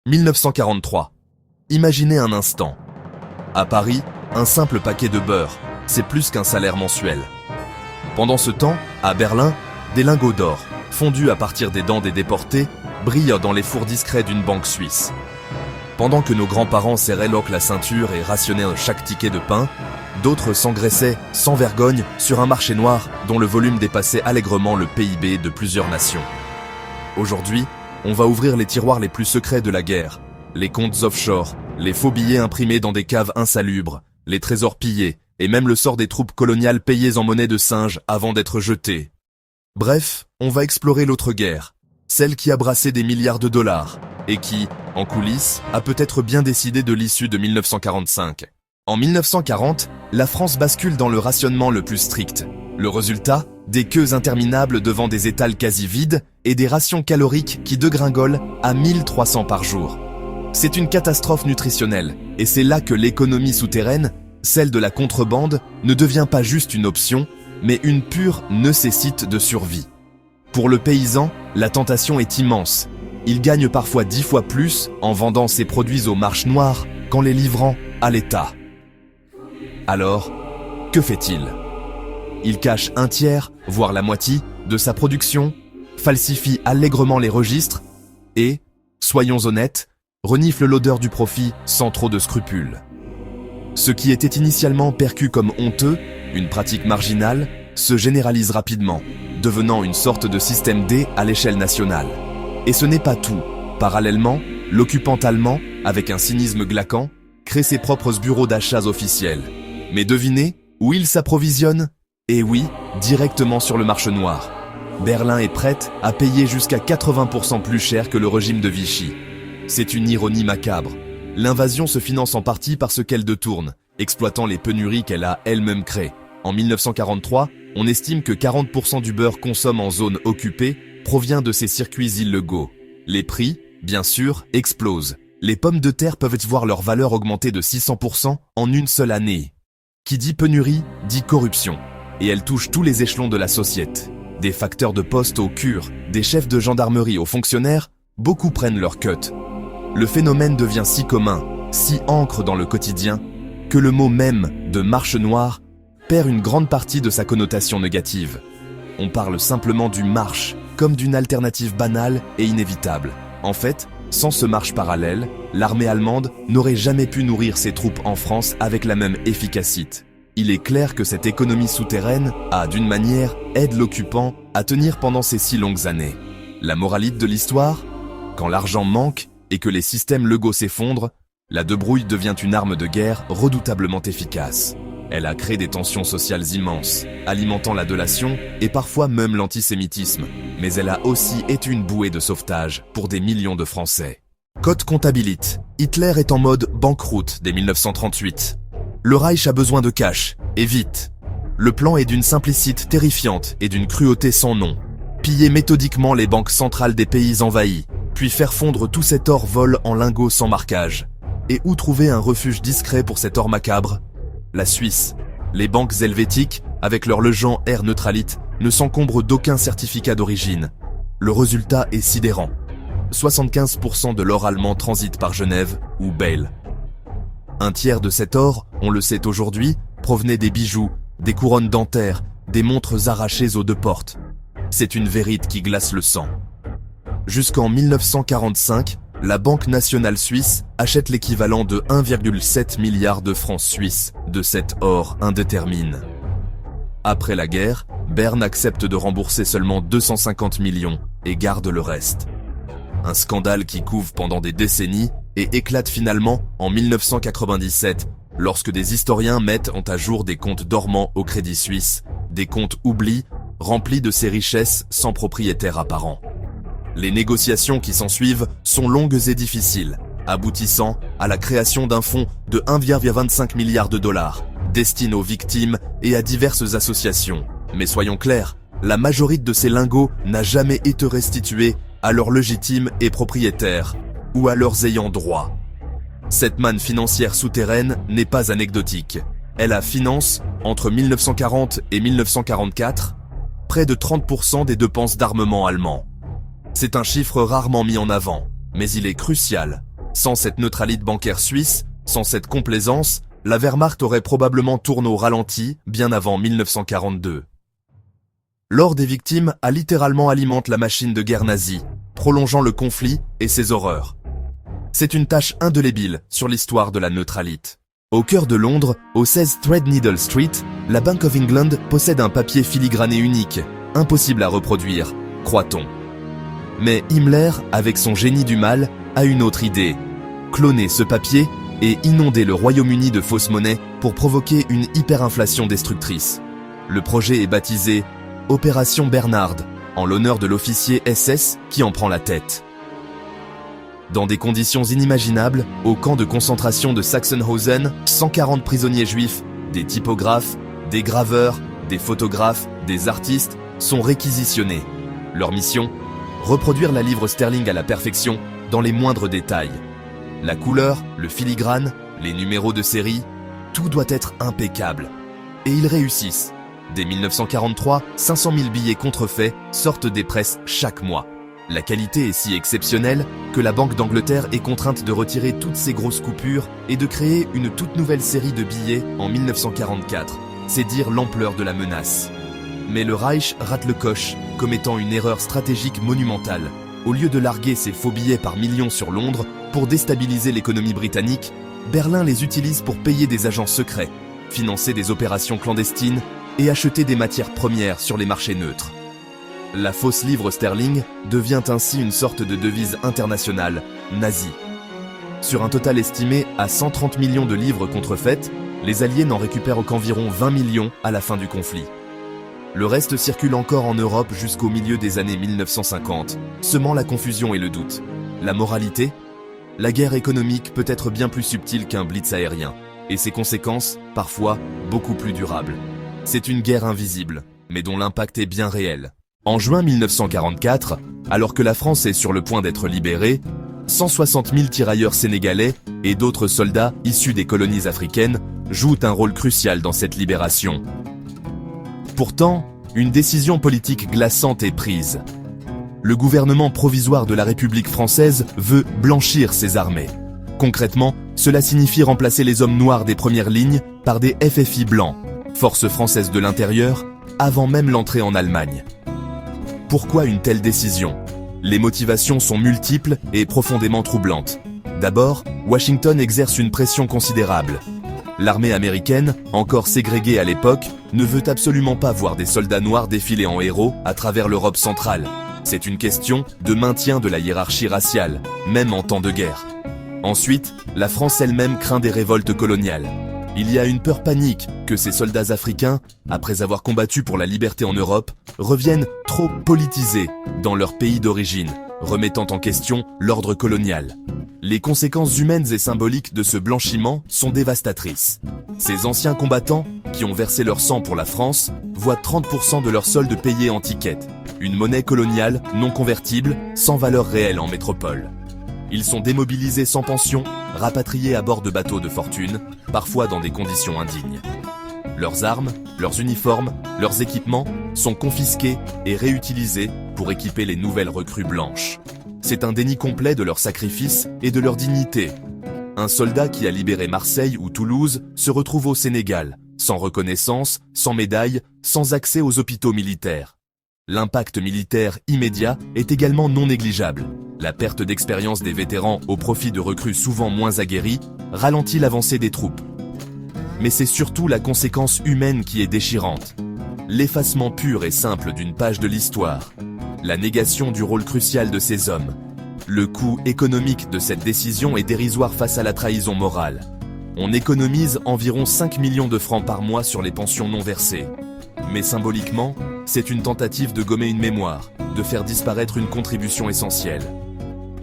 1943. Imaginez un instant. À Paris, un simple paquet de beurre, c'est plus qu'un salaire mensuel. Pendant ce temps, à Berlin, des lingots d'or, fondus à partir des dents des déportés, brillent dans les fours discrets d'une banque suisse. Pendant que nos grands-parents serraient l'oc la ceinture et rationnaient chaque ticket de pain, d'autres s'engraissaient, sans vergogne, sur un marché noir dont le volume dépassait allègrement le PIB de plusieurs nations. Aujourd'hui, on va ouvrir les tiroirs les plus secrets de la guerre, les comptes offshore, les faux billets imprimés dans des caves insalubres, les trésors pillés, et même le sort des troupes coloniales payées en monnaie de singe avant d'être jetées. Bref, on va explorer l'autre guerre, celle qui a brassé des milliards de dollars, et qui, en coulisses, a peut-être bien décidé de l'issue de 1945. En 1940, la France bascule dans le rationnement le plus strict. Le résultat, des queues interminables devant des étals quasi vides et des rations caloriques qui dégringolent à 1300 par jour. C'est une catastrophe nutritionnelle, et c'est là que l'économie souterraine, celle de la contrebande, ne devient pas juste une option, mais une pure nécessité de survie. Pour le paysan, la tentation est immense. Il gagne parfois 10 fois plus en vendant ses produits aux marches noires qu'en les livrant à l'État. Alors, que fait-il ? Il cache un tiers, voire la moitié, de sa production, falsifie allègrement les registres et, soyons honnêtes, renifle l'odeur du profit sans trop de scrupules. Ce qui était initialement perçu comme honteux, une pratique marginale, se généralise rapidement, devenant une sorte de système D à l'échelle nationale. Et ce n'est pas tout. Parallèlement, l'occupant allemand, avec un cynisme glaquant, crée ses propres bureaux d'achats officiels. Mais devinez, où il s'approvisionne ? Et oui, directement sur le marché noir. Berlin est prête à payer jusqu'à 80% plus cher que le régime de Vichy. C'est une ironie macabre. L'invasion se finance en partie par ce qu'elle détourne, exploitant les pénuries qu'elle a elle-même créées. En 1943, on estime que 40% du beurre consommé en zone occupée provient de ces circuits illégaux. Les prix, bien sûr, explosent. Les pommes de terre peuvent voir leur valeur augmenter de 600% en une seule année. Qui dit pénurie, dit corruption. Et elle touche tous les échelons de la société. Des facteurs de poste aux cures, des chefs de gendarmerie aux fonctionnaires, beaucoup prennent leur cut. Le phénomène devient si commun, si ancre dans le quotidien, que le mot même de marche noire perd une grande partie de sa connotation négative. On parle simplement du marche, comme d'une alternative banale et inévitable. En fait, sans ce marche parallèle, l'armée allemande n'aurait jamais pu nourrir ses troupes en France avec la même efficacité. Il est clair que cette économie souterraine a, d'une manière, aidé l'occupant à tenir pendant ces si longues années. La moralité de l'histoire ? Quand l'argent manque et que les systèmes légaux s'effondrent, la débrouille devient une arme de guerre redoutablement efficace. Elle a créé des tensions sociales immenses, alimentant la délation et parfois même l'antisémitisme. Mais elle a aussi été une bouée de sauvetage pour des millions de Français. Code comptabilité. Hitler est en mode banqueroute dès 1938. Le Reich a besoin de cash, et vite. Le plan est d'une simplicité terrifiante et d'une cruauté sans nom. Piller méthodiquement les banques centrales des pays envahis, puis faire fondre tout cet or vol en lingots sans marquage. Et où trouver un refuge discret pour cet or macabre ? La Suisse. Les banques helvétiques, avec leur legend Air Neutralite, ne s'encombrent d'aucun certificat d'origine. Le résultat est sidérant. 75% de l'or allemand transite par Genève ou Bâle. Un tiers de cet or, on le sait aujourd'hui, provenait des bijoux, des couronnes dentaires, des montres arrachées aux deux portes. C'est une vérité qui glace le sang. Jusqu'en 1945, la Banque nationale suisse achète l'équivalent de 1,7 milliard de francs suisses de cet or indéterminé. Après la guerre, Berne accepte de rembourser seulement 250 millions et garde le reste. Un scandale qui couve pendant des décennies et éclate finalement en 1997 lorsque des historiens mettent à jour des comptes dormants au Crédit Suisse, des comptes oubliés remplis de ses richesses sans propriétaire apparent. Les négociations qui s'ensuivent sont longues et difficiles, aboutissant à la création d'un fonds de 1,25 milliard de dollars, destiné aux victimes et à diverses associations. Mais soyons clairs, la majorité de ces lingots n'a jamais été restituée à leurs légitimes et propriétaires, ou à leurs ayants droit. Cette manne financière souterraine n'est pas anecdotique. Elle a financé, entre 1940 et 1944, près de 30% des dépenses d'armement allemand. C'est un chiffre rarement mis en avant, mais il est crucial. Sans cette neutralité bancaire suisse, sans cette complaisance, la Wehrmacht aurait probablement tourné au ralenti bien avant 1942. L'or des victimes a littéralement alimenté la machine de guerre nazie, prolongeant le conflit et ses horreurs. C'est une tache indélébile sur l'histoire de la neutralité. Au cœur de Londres, au 16 Threadneedle Street, la Bank of England possède un papier filigrané unique, impossible à reproduire, croit-on. Mais Himmler, avec son génie du mal, a une autre idée. Cloner ce papier et inonder le Royaume-Uni de fausses monnaies pour provoquer une hyperinflation destructrice. Le projet est baptisé Opération Bernard, en l'honneur de l'officier SS qui en prend la tête. Dans des conditions inimaginables, au camp de concentration de Sachsenhausen, 140 prisonniers juifs, des typographes, des graveurs, des photographes, des artistes sont réquisitionnés. Leur mission ? Reproduire la livre sterling à la perfection dans les moindres détails. La couleur, le filigrane, les numéros de série, tout doit être impeccable. Et ils réussissent. Dès 1943, 500 000 billets contrefaits sortent des presses chaque mois. La qualité est si exceptionnelle que la Banque d'Angleterre est contrainte de retirer toutes ces grosses coupures et de créer une toute nouvelle série de billets en 1944. C'est dire l'ampleur de la menace. Mais le Reich rate le coche, commettant une erreur stratégique monumentale. Au lieu de larguer ses faux billets par millions sur Londres pour déstabiliser l'économie britannique, Berlin les utilise pour payer des agents secrets, financer des opérations clandestines et acheter des matières premières sur les marchés neutres. La fausse livre sterling devient ainsi une sorte de devise internationale, nazie. Sur un total estimé à 130 millions de livres contrefaites, les Alliés n'en récupèrent qu'environ 20 millions à la fin du conflit. Le reste circule encore en Europe jusqu'au milieu des années 1950, semant la confusion et le doute. La moralité ? La guerre économique peut être bien plus subtile qu'un blitz aérien, et ses conséquences, parfois, beaucoup plus durables. C'est une guerre invisible, mais dont l'impact est bien réel. En juin 1944, alors que la France est sur le point d'être libérée, 160 000 tirailleurs sénégalais et d'autres soldats issus des colonies africaines jouent un rôle crucial dans cette libération. Pourtant, une décision politique glaçante est prise. Le gouvernement provisoire de la République française veut blanchir ses armées. Concrètement, cela signifie remplacer les hommes noirs des premières lignes par des FFI blancs, forces françaises de l'intérieur, avant même l'entrée en Allemagne. Pourquoi une telle décision ? Les motivations sont multiples et profondément troublantes. D'abord, Washington exerce une pression considérable. L'armée américaine, encore ségrégée à l'époque, ne veut absolument pas voir des soldats noirs défiler en héros à travers l'Europe centrale. C'est une question de maintien de la hiérarchie raciale, même en temps de guerre. Ensuite, la France elle-même craint des révoltes coloniales. Il y a une peur panique que ces soldats africains, après avoir combattu pour la liberté en Europe, reviennent trop politisés dans leur pays d'origine, remettant en question l'ordre colonial. Les conséquences humaines et symboliques de ce blanchiment sont dévastatrices. Ces anciens combattants, qui ont versé leur sang pour la France, voient 30% de leur solde payé en tickets, une monnaie coloniale non convertible, sans valeur réelle en métropole. Ils sont démobilisés sans pension, rapatriés à bord de bateaux de fortune, parfois dans des conditions indignes. Leurs armes, leurs uniformes, leurs équipements sont confisqués et réutilisés pour équiper les nouvelles recrues blanches. C'est un déni complet de leur sacrifice et de leur dignité. Un soldat qui a libéré Marseille ou Toulouse se retrouve au Sénégal, sans reconnaissance, sans médaille, sans accès aux hôpitaux militaires. L'impact militaire immédiat est également non négligeable. La perte d'expérience des vétérans au profit de recrues souvent moins aguerris ralentit l'avancée des troupes. Mais c'est surtout la conséquence humaine qui est déchirante. L'effacement pur et simple d'une page de l'histoire. La négation du rôle crucial de ces hommes. Le coût économique de cette décision est dérisoire face à la trahison morale. On économise environ 5 millions de francs par mois sur les pensions non versées. Mais symboliquement, c'est une tentative de gommer une mémoire, de faire disparaître une contribution essentielle.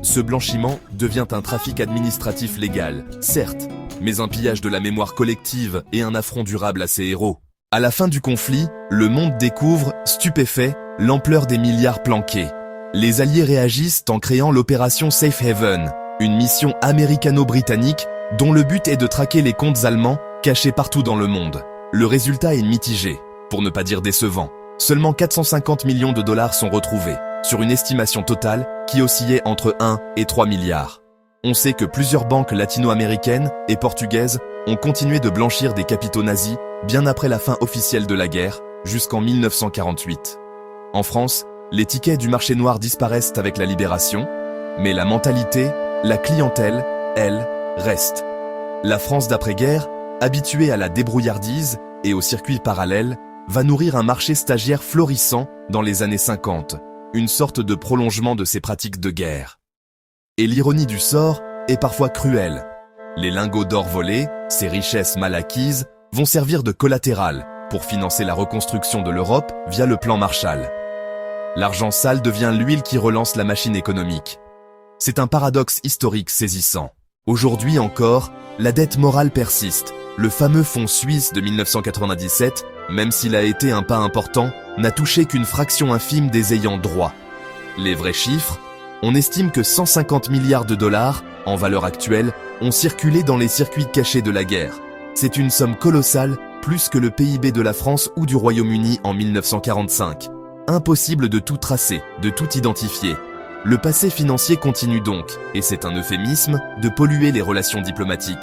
Ce blanchiment devient un trafic administratif légal, certes, mais un pillage de la mémoire collective et un affront durable à ses héros. À la fin du conflit, le monde découvre, stupéfait, l'ampleur des milliards planqués. Les Alliés réagissent en créant l'opération Safe Haven, une mission américano-britannique dont le but est de traquer les comptes allemands cachés partout dans le monde. Le résultat est mitigé, pour ne pas dire décevant. Seulement 450 millions de dollars sont retrouvés, sur une estimation totale qui oscillait entre 1 et 3 milliards. On sait que plusieurs banques latino-américaines et portugaises ont continué de blanchir des capitaux nazis bien après la fin officielle de la guerre, jusqu'en 1948. En France, les tickets du marché noir disparaissent avec la libération, mais la mentalité, la clientèle, elle, reste. La France d'après-guerre, habituée à la débrouillardise et aux circuits parallèles, va nourrir un marché stagiaire florissant dans les années 50, une sorte de prolongement de ces pratiques de guerre. Et l'ironie du sort est parfois cruelle. Les lingots d'or volés, ces richesses mal acquises, vont servir de collatéral pour financer la reconstruction de l'Europe via le plan Marshall. L'argent sale devient l'huile qui relance la machine économique. C'est un paradoxe historique saisissant. Aujourd'hui encore, la dette morale persiste. Le fameux fonds suisse de 1997, même s'il a été un pas important, n'a touché qu'une fraction infime des ayants droit. Les vrais chiffres, on estime que 150 milliards de dollars, en valeur actuelle, ont circulé dans les circuits cachés de la guerre. C'est une somme colossale, plus que le PIB de la France ou du Royaume-Uni en 1945. Impossible de tout tracer, de tout identifier. Le passé financier continue donc, et c'est un euphémisme, de polluer les relations diplomatiques.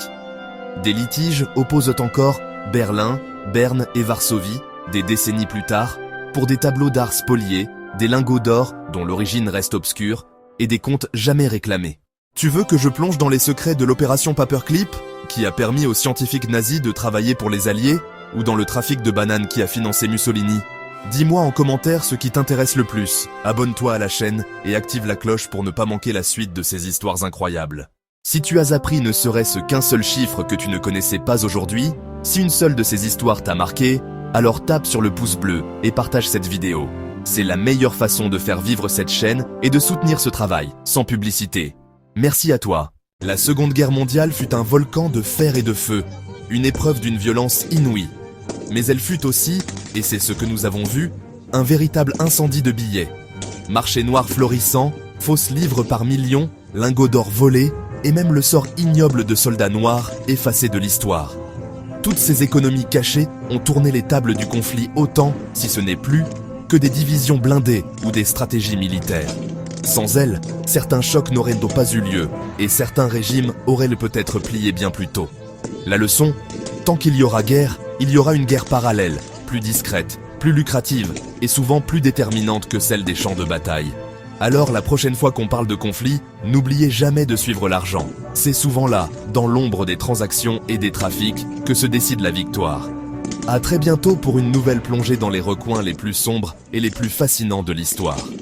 Des litiges opposent encore Berlin, Berne et Varsovie, des décennies plus tard, pour des tableaux d'art spoliés, des lingots d'or dont l'origine reste obscure, et des comptes jamais réclamés. Tu veux que je plonge dans les secrets de l'opération Paperclip, qui a permis aux scientifiques nazis de travailler pour les Alliés, ou dans le trafic de bananes qui a financé Mussolini? Dis-moi en commentaire ce qui t'intéresse le plus, abonne-toi à la chaîne et active la cloche pour ne pas manquer la suite de ces histoires incroyables. Si tu as appris ne serait-ce qu'un seul chiffre que tu ne connaissais pas aujourd'hui, si une seule de ces histoires t'a marqué, alors tape sur le pouce bleu et partage cette vidéo. C'est la meilleure façon de faire vivre cette chaîne et de soutenir ce travail, sans publicité. Merci à toi. La Seconde Guerre mondiale fut un volcan de fer et de feu, une épreuve d'une violence inouïe. Mais elle fut aussi, et c'est ce que nous avons vu, un véritable incendie de billets. Marché noir florissant, fausses livres par millions, lingots d'or volés, et même le sort ignoble de soldats noirs effacés de l'histoire. Toutes ces économies cachées ont tourné les tables du conflit autant, si ce n'est plus, que des divisions blindées ou des stratégies militaires. Sans elles, certains chocs n'auraient donc pas eu lieu, et certains régimes auraient peut-être plié bien plus tôt. La leçon, tant qu'il y aura guerre, il y aura une guerre parallèle, plus discrète, plus lucrative, et souvent plus déterminante que celle des champs de bataille. Alors la prochaine fois qu'on parle de conflit, n'oubliez jamais de suivre l'argent. C'est souvent là, dans l'ombre des transactions et des trafics, que se décide la victoire. À très bientôt pour une nouvelle plongée dans les recoins les plus sombres et les plus fascinants de l'histoire.